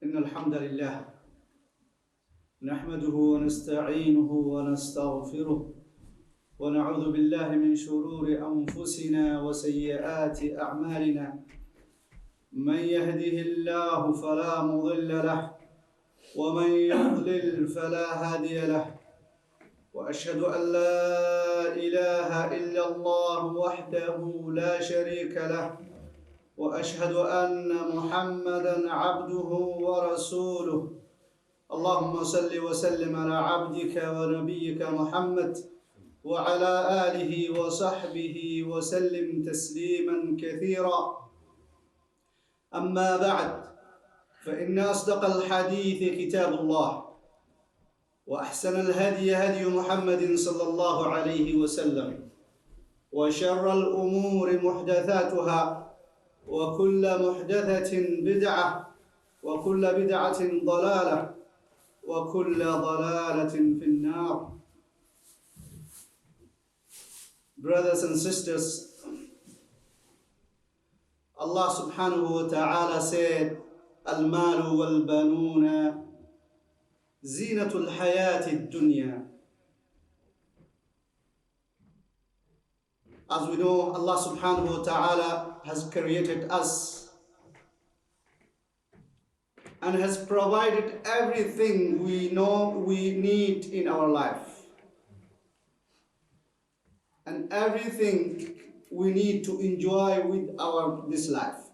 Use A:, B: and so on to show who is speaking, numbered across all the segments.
A: إن الحمد لله نحمده ونستعينه ونستغفره ونعوذ بالله من شرور أنفسنا وسيئات أعمالنا. من يهده الله فلا مضل له ومن يضلل فلا هادي له، وأشهد أن لا إله إلا الله وحده لا شريك له، وأشهد أن محمدًا عبده ورسوله. اللهم صل وسلم على عبدك ونبيك محمد وعلى آله وصحبه وسلم تسليمًا كثيرا. أما بعد، فإن أصدق الحديث كتاب الله، وأحسن الهدي هدي محمد صلى الله عليه وسلم، وشر الأمور محدثاتها، وكل محدثة بدعة، وكل بدعة ضلالة، وكل ضلالة في النار. Brothers and sisters, Allah subhanahu wa ta'ala said, Al-malu wal-banuna zinatul hayati dunya. As we know, Allah subhanahu wa ta'ala has created us and has provided everything we know we need in our life and everything we need to enjoy with this life.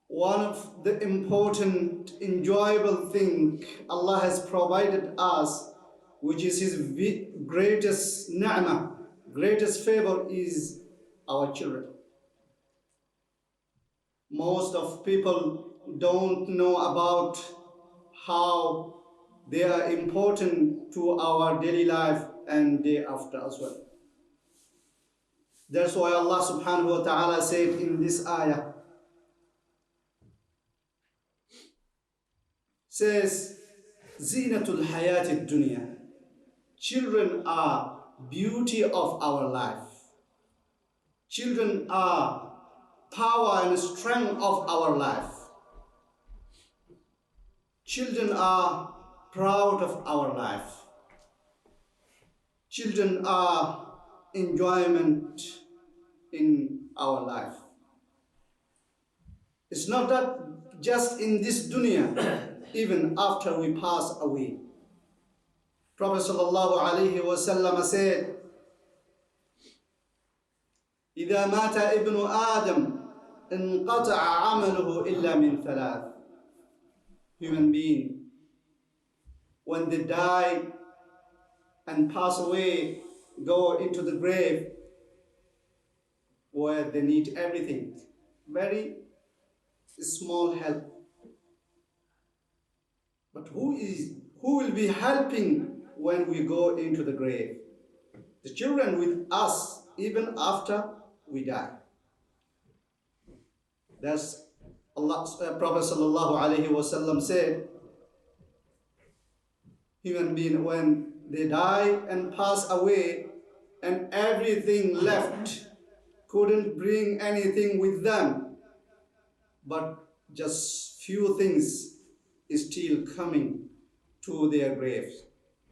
A: One of the important, enjoyable thing Allah has provided us, which is His greatest ni'mah, greatest favor, is our children. Most of people don't know about how they are important to our daily life and day after as well. That's why Allah subhanahu wa ta'ala said in this ayah, says, Zinatul hayati dunya. Children are beauty of our life. Children are power and strength of our life. Children are proud of our life. Children are enjoyment in our life. It's not that just in this dunya, even after we pass away. Prophet sallallahu alayhi wa sallam said, إِذَا مَاتَ ابْنُ آدَمَ انقطع عمله إلا من ثلاث. Human being, when they die and pass away, go into the grave where they need everything, very small help. But who will be helping when we go into the grave? The children with us even after we die. That's Prophet sallallahu alaihi wasallam said, human being, when they die and pass away and everything left, couldn't bring anything with them, but just few things is still coming to their graves.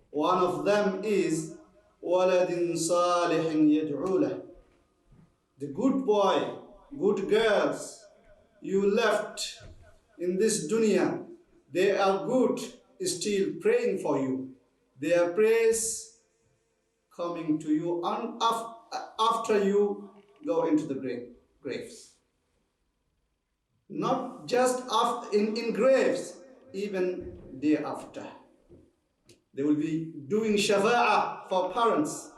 A: One of them is waladin salihin yad'u lah. The good boy, good girls you left in this dunya, they are good, still praying for you. Their prayers coming to you after you go into the graves. Not just in graves, even day after. They will be doing shafa'ah for parents.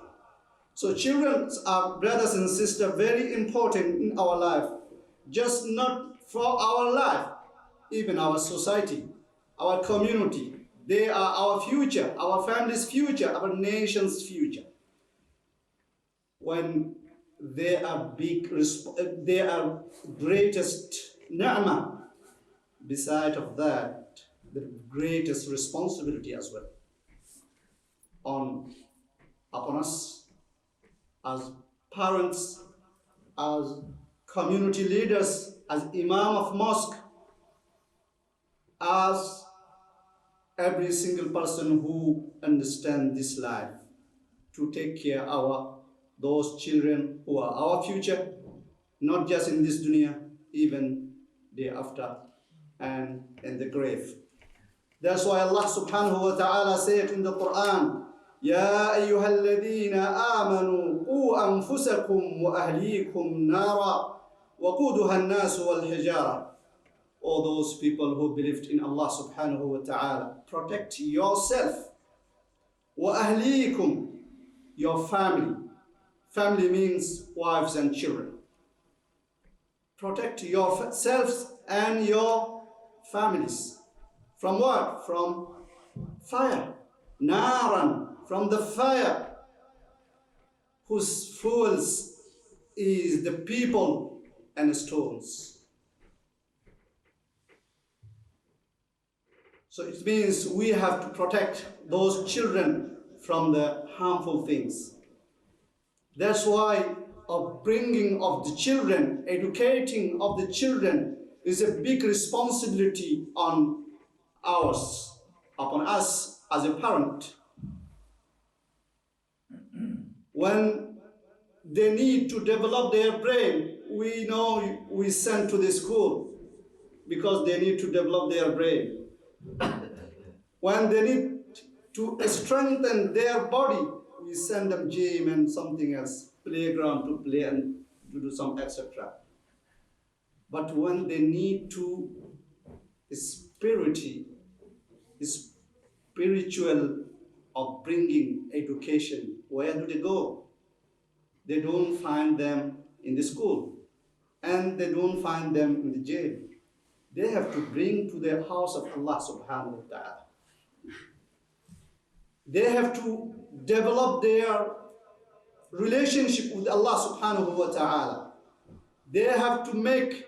A: So children are, brothers and sisters, very important in our life. Just not for our life, even our society, our community. They are our future, our family's future, our nation's future. When they are they are greatest ni'mah. Beside of that, the greatest responsibility as well upon us as parents, as community leaders, as imam of mosque, as every single person who understands this life, to take care of those children who are our future, not just in this dunya, even day after and in the grave. That's why Allah subhanahu wa ta'ala said in the Quran, يا أيها الذين آمنوا قوا أنفسكم وأهليكم نارا وقودها الناس والحجارة. All those people who believed in Allah subhanahu wa ta'ala, protect yourself. وأهليكم, your family. Family means wives and children. Protect yourselves and your families. From what? From fire. Naran, from the fire, whose fuels is the people and stones. So it means we have to protect those children from the harmful things. That's why upbringing of the children, educating of the children is a big responsibility upon us as a parent. When they need to develop their brain, we know we send to the school because they need to develop their brain. When they need to strengthen their body, we send them gym and something else, playground to play and to do some etc. But when they need to spiritual upbringing, education, where do they go? They don't find them in the school, and they don't find them in the jail. They have to bring to the house of Allah subhanahu wa ta'ala. They have to develop their relationship with Allah subhanahu wa ta'ala. They have to make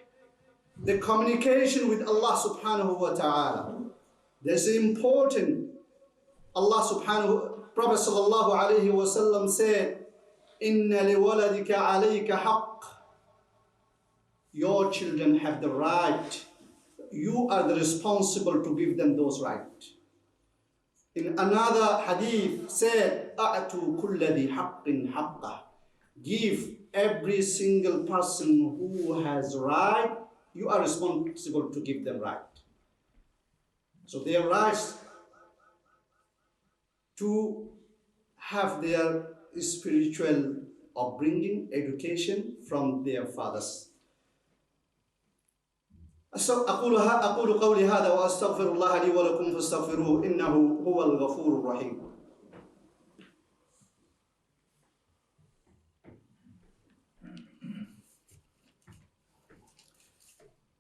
A: the communication with Allah subhanahu wa ta'ala. That's important. Prophet sallallahu alayhi wa sallam said, Inna liwaladika alayka haqq. Your children have the right. You are the responsible to give them those rights. In another hadith said, A'tu kulladhi haqqin haqqah. Give every single person who has right, you are responsible to give them right. So their rights to have their spiritual upbringing, education from their fathers. أقول قولي هذا وأستغفر الله لي ولكم فاستغفروه إنه هو الغفور الرحيم.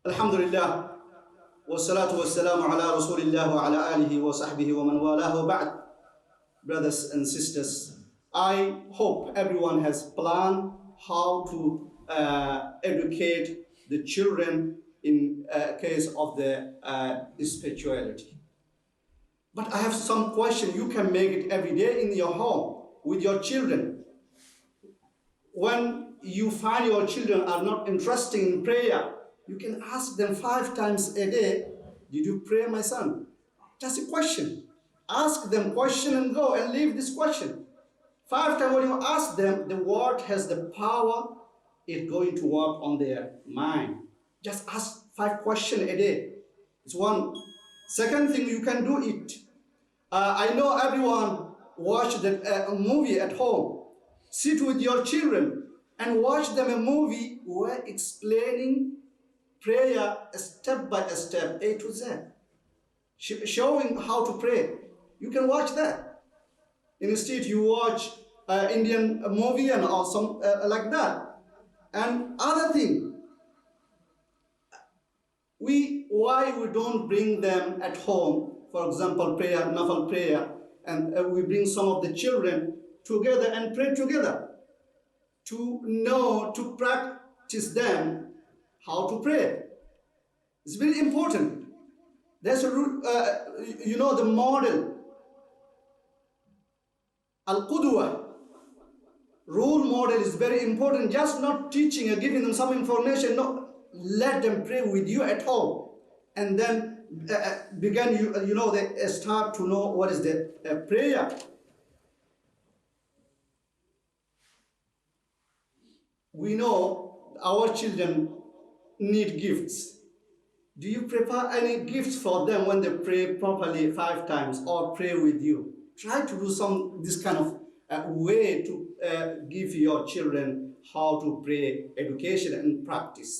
A: الحمد لله والصلاة والسلام على رسول الله وعلى آله وصحبه ومن والاه وبعد. Brothers and sisters, I hope everyone has planned how to educate the children in case of the spirituality. But I have some question. You can make it every day in your home with your children. When you find your children are not interested in prayer, you can ask them 5 times a day, did you pray, my son? Just a question. Ask them question and go and leave this question. 5 times when you ask them, the word has the power, it's going to work on their mind. Just ask 5 questions a day. It's one. Second thing, you can do it. I know everyone watched a movie at home. Sit with your children and watch them a movie where explaining prayer step by step, A to Z. Showing how to pray. You can watch that. Instead, you watch Indian movie and some like that. And other thing, why we don't bring them at home, for example, prayer, nafal prayer, and we bring some of the children together and pray together to know, to practice them how to pray. It's very important. There's a, the model, al-qudwa, Role model is very important. Just not teaching and giving them some information. No, let them pray with you at home, and then begin. They start to know what is the prayer. We know our children need gifts. Do you prepare any gifts for them when they pray properly 5 times or pray with you? Try to do this kind of way to give your children how to pray, education and practice.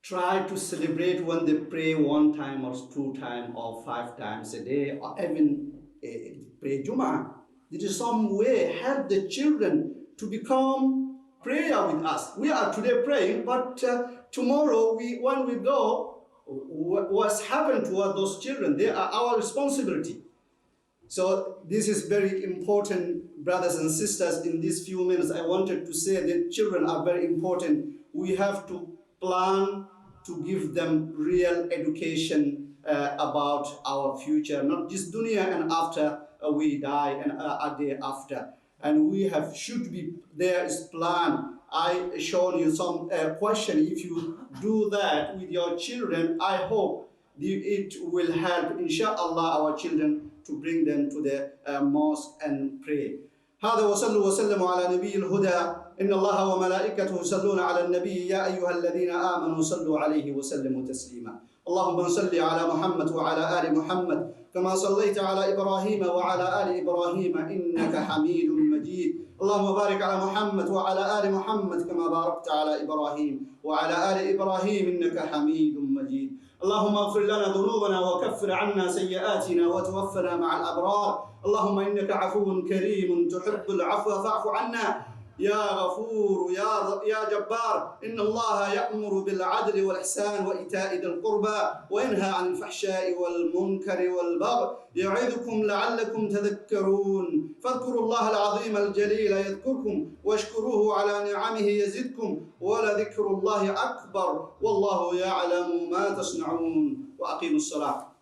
A: Try to celebrate when they pray 1 time or 2 times or 5 times a day, or even pray Jumu'ah. This is some way help the children to become prayer with us. We are today praying, but tomorrow when we go, what's happened to those children? They are our responsibility. So this is very important, brothers and sisters. In these few minutes, I wanted to say that children are very important. We have to plan to give them real education about our future, not just dunya and after we die and a day after. And there is plan. I shown you some question. If you do that with your children, I hope it will help, inshallah, our children to bring them to the mosque and pray. هذا وصلوا وسلموا على نبي الهدى إن الله وملائكته يصلون على النبي يا أيها الذين آمنوا صلوا عليه وسلموا تسليما اللهم صل على محمد وعلى آل محمد كما صليت على إبراهيم وعلى آل إبراهيم إنك حميد مجيد اللهم بارك على محمد وعلى آل محمد كما باركت على إبراهيم وعلى آل إبراهيم إنك حميد مجيد اللهم اغفر لنا ذنوبنا وكفر عنا سيئاتنا وتوفنا مع الأبرار اللهم إنك عفو كريم تحب العفو فاعف عنا يا غفور يا جبار إن الله يأمر بالعدل والإحسان وإيتاء ذي القربى وينهى عن الفحشاء والمنكر والبغي يعظكم لعلكم تذكرون فاذكروا الله العظيم الجليل يذكركم واشكروه على نعمه يزدكم ولذكر الله أكبر والله يعلم ما تصنعون وأقيموا الصلاة